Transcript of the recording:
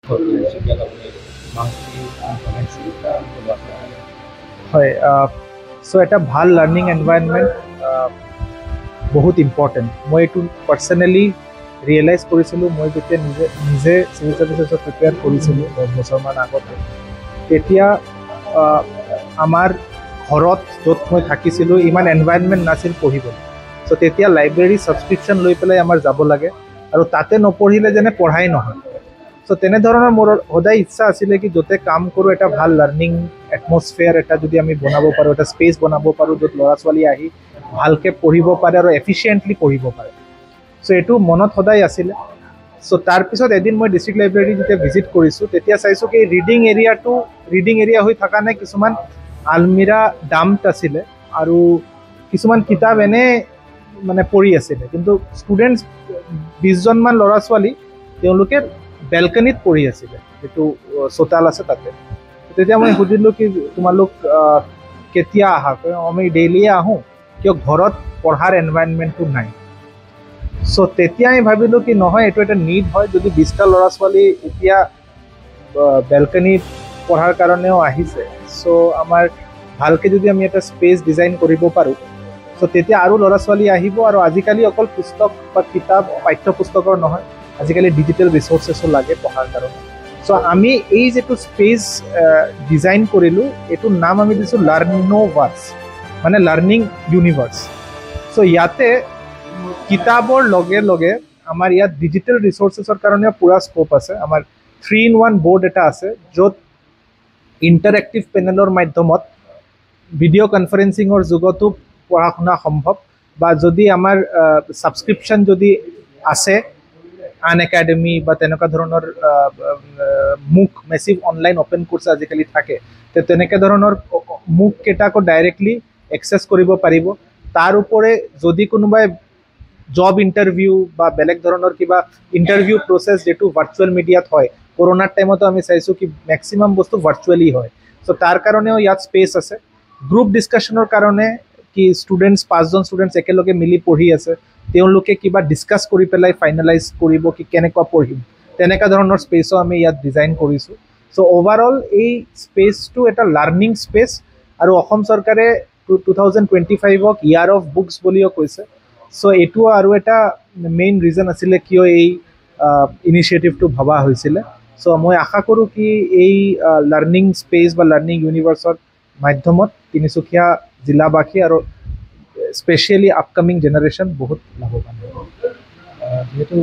হয় সো এটা ভাল লাৰ্ণিং এনভাইৰনমেণ্ট বহুত ইম্পৰ্টেণ্ট মই এইটো পাৰ্চনেলি ৰিয়েলাইজ কৰিছিলোঁ মই যেতিয়া নিজে চিভিল চাৰ্ভিচেছত প্ৰিপেয়াৰ কৰিছিলোঁ 10 বছৰমান আগতে তেতিয়া আমাৰ ঘৰত য'ত মই থাকিছিলোঁ ইমান এনভাইৰনমেণ্ট নাছিল পঢ়িবলৈ চ' তেতিয়া লাইব্ৰেৰী ছাবস্ক্ৰিপশ্যন লৈ পেলাই আমাৰ যাব লাগে আৰু তাতে নপঢ়িলে যেনে পঢ়াই নহয় চ' তেনেধৰণৰ মোৰ সদায় ইচ্ছা আছিলে কি য'তে কাম কৰোঁ এটা ভাল লাৰ্ণিং এটমছফিয়াৰ এটা যদি আমি বনাব পাৰোঁ এটা স্পেচ বনাব পাৰোঁ য'ত ল'ৰা ছোৱালী আহি ভালকৈ পঢ়িব পাৰে আৰু এফিচিয়েণ্টলি পঢ়িব পাৰে চ' এইটো মনত সদায় আছিলে চ' তাৰপিছত এদিন মই ডিষ্ট্ৰিক্ট লাইব্ৰেৰী যেতিয়া ভিজিট কৰিছোঁ তেতিয়া চাইছোঁ কি ৰিডিং এৰিয়া হৈ থকা নাই কিছুমান আলমিৰা ডাম্প আছিলে আৰু কিছুমান কিতাপ এনে মানে পঢ়ি আছিলে কিন্তু ষ্টুডেণ্টছ 20জনমান ল'ৰা ছোৱালী তেওঁলোকে বেলকনিত পঢ়ি আছিলে এইটো চোতাল আছে তাতে তেতিয়া মই সুধিলোঁ কি তোমালোক কেতিয়া আহা আমি ডেইলিয়ে আহোঁ কিয় ঘৰত পঢ়াৰ এনভাইৰনমেণ্টটো নাই চ' তেতিয়া আমি ভাবিলোঁ কি নহয় এইটো এটা নিড হয় যদি 20টা ল'ৰা ছোৱালী এতিয়া বেলকনিত পঢ়াৰ কাৰণেও আহিছে চ' আমাৰ ভালকৈ যদি আমি এটা স্পেচ ডিজাইন কৰিব পাৰোঁ চ' তেতিয়া আৰু ল'ৰা ছোৱালী আহিব আৰু আজিকালি অকল পুস্তক বা কিতাপ পাঠ্যপুস্তকৰ নহয় আজিকালি ডিজিটেল ৰিচোৰ্চেছো লাগে পঢ়াৰ কাৰণে চ' আমি এই যিটো স্পেচ ডিজাইন কৰিলোঁ এইটোৰ নাম আমি দিছোঁ লাৰ্ণোভাৰ্ছ মানে লাৰ্ণিং ইউনিভাৰ্ছ চ' ইয়াতে কিতাপৰ লগে লগে আমাৰ ইয়াত ডিজিটেল ৰিচোৰ্চেছৰ কাৰণেও পূৰা স্ক'প আছে আমাৰ 3-in-1 বৰ্ড এটা আছে য'ত ইণ্টাৰেক্টিভ পেনেলৰ মাধ্যমত ভিডিঅ' কনফাৰেঞ্চিঙৰ যুগতো পঢ়া শুনা সম্ভৱ বা যদি আমাৰ ছাবস্ক্ৰিপশ্যন যদি আছে আন একাডেমি বা তেনেকুৱা ধৰণৰ মুখ মেচিভ অনলাইন অ'পেন কোৰ্চ আজিকালি থাকে তেনেকৈ ধৰণৰ মুখকেইটাকো ডাইৰেক্টলি এক্সেছ কৰিব পাৰিব তাৰ ওপৰে যদি কোনোবাই জব ইণ্টাৰভিউ বা বেলেগ ধৰণৰ কিবা ইণ্টাৰভিউ প্ৰচেছ যিটো ভাৰ্চুৱেল মিডিয়াত হয় কৰোণাৰ টাইমতো আমি চাইছোঁ কি মেক্সিমাম বস্তু ভাৰ্চুৱেলি হয় চ' তাৰ কাৰণেও ইয়াত স্পেচ আছে গ্ৰুপ ডিছকাশ্যনৰ কাৰণে কি ষ্টুডেণ্টছ 5জন ষ্টুডেণ্টছ একেলগে মিলি পঢ়ি আছে তেওঁলোকে কিবা ডিছকাছ কৰি পেলাই ফাইনেলাইজ কৰিব কি কেনেকুৱা পঢ়িম তেনেকুৱা ধৰণৰ স্পেচো আমি ইয়াত ডিজাইন কৰিছোঁ চ' অভাৰঅল এই স্পেচটো এটা লাৰ্ণিং স্পেচ আৰু অসম চৰকাৰে 2025ক ইয়াৰ অফ বুকছ বুলিও কৈছে চ' এইটো আৰু এটা মেইন ৰিজন আছিলে কিয় এই ইনিচিয়েটিভটো ভবা হৈছিলে চ' মই আশা কৰোঁ কি এই লাৰ্ণিং স্পেচ বা লাৰ্ণিং ইউনিভাৰ্ছৰ মাধ্যমত তিনিচুকীয়া জিলাবাসী আৰু স্পেচিয়েলি আপকামিং জেনেৰেশ্যন বহুত লাভৱান হ'ব যিহেতু